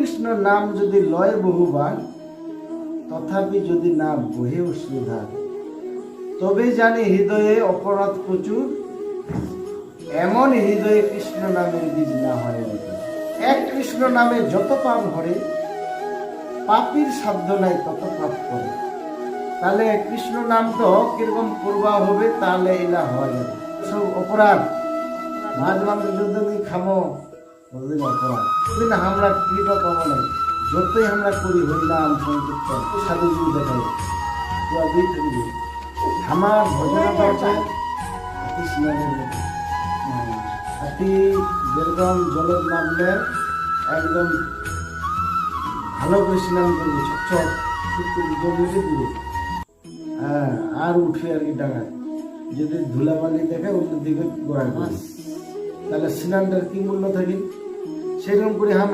কৃষ্ণ নাম যদি লয় বহুবার, তথাপি যদি না বহে অশ্রুধার, তবে জানি হৃদয়ে অপরাধ প্রচুর, এমন হৃদয়ে কৃষ্ণ নামের বীজ না হয় অঙ্কুর। এক কৃষ্ণ নামে যত পাপ ভরে, পাপীর সাধ্য নাই তত পাপ করে। তাহলে কৃষ্ণ নাম তো কিরকম করবা হবে, তাহলে এলা হওয়া যাবে। সব অপরাধ মাঝ মাঝে যদি খামো ততদিন অপরাধ, ততদিন আমরা কৃপা পাবো নাই। যতই আমরা করি হরিনাম সংকীর্তন সাধুগুরু দেখাই থাকবে। আমার ভজনটা হচ্ছে হাতি স্নানের মতো। হাতি যেরকম জলের নামলে একদম ভালো করে স্নান করবে, ছটছট জমিয়ে দিবে, হ্যাঁ, আর উঠে আর কি ডাঙায়। যদি ধুলাবালি দেখে অন্যদিকে গোড়ায়, তাহলে স্নানটার কি মূল্য থাকে? সেরকম করে আমরা